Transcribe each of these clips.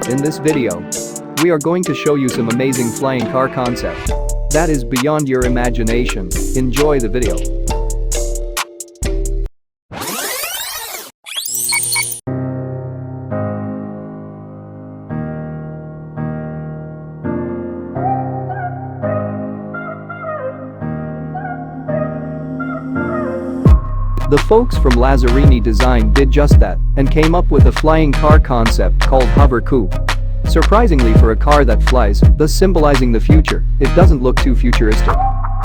In this video, we are going to show you some amazing flying car concept that is beyond your imagination. Enjoy the video. The folks from Lazzarini Design did just that and came up with a flying car concept called Hover Coupe. Surprisingly, for a car that flies, thus symbolizing the future, it doesn't look too futuristic.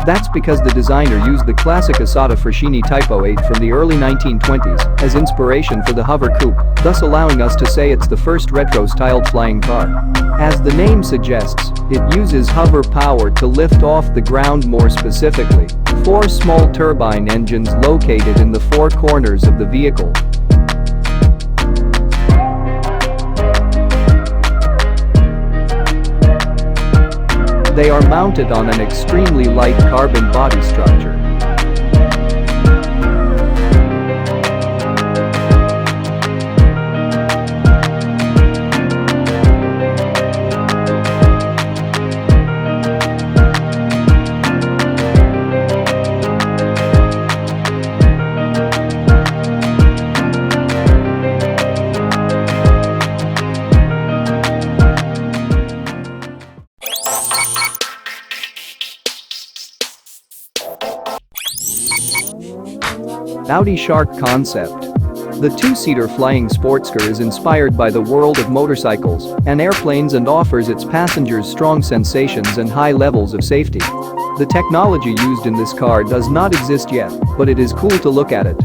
That's because the designer used the classic Asata Fraschini Typo 8 from the early 1920s as inspiration for the Hover Coupe, thus allowing us to say it's the first retro-styled flying car. As the name suggests, it uses hover power to lift off the ground. More specifically, 4 small turbine engines located in the 4 corners of the vehicle. They are mounted on an extremely light carbon body structure. Audi Shark concept. The 2-seater flying sports car is inspired by the world of motorcycles and airplanes and offers its passengers strong sensations and high levels of safety. The technology used in this car does not exist yet, but it is cool to look at it.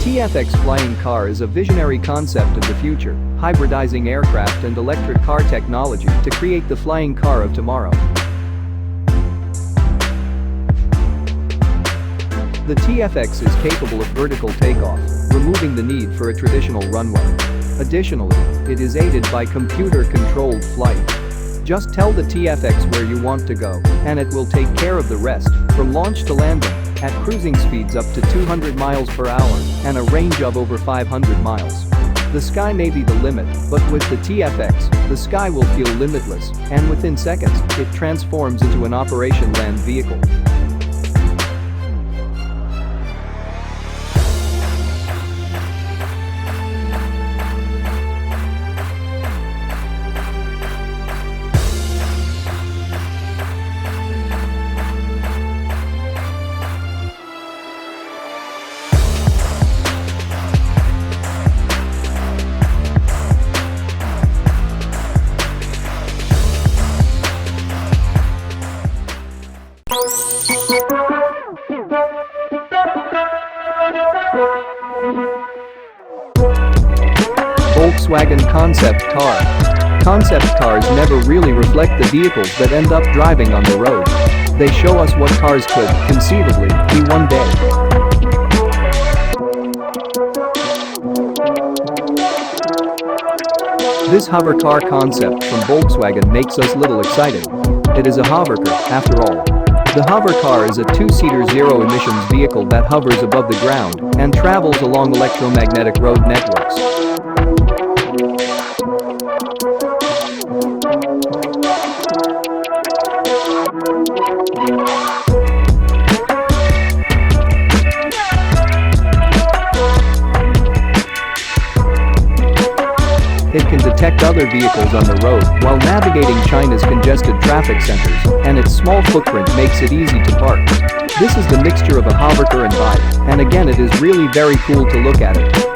The XFlyingCar is a visionary concept of the future, hybridizing aircraft and electric car technology to create the flying car of tomorrow. The TFX is capable of vertical takeoff, removing the need for a traditional runway. Additionally, it is aided by computer-controlled flight. Just tell the TFX where you want to go, and it will take care of the rest, from launch to landing, at cruising speeds up to 200 miles per hour and a range of over 500 miles. The sky may be the limit, but with the TFX, the sky will feel limitless, and within seconds, it transforms into an operation land vehicle. Volkswagen concept car. Concept cars never really reflect the vehicles that end up driving on the road. They show us what cars could, conceivably, be one day. This hover car concept from Volkswagen makes us little excited. It is a hover car, after all. The hover car is a 2-seater zero-emissions vehicle that hovers above the ground and travels along electromagnetic road networks. It can detect other vehicles on the road while navigating China's congested traffic centers, and its small footprint makes it easy to park. This is the mixture of a hovercar and bike, and again it is really very cool to look at it.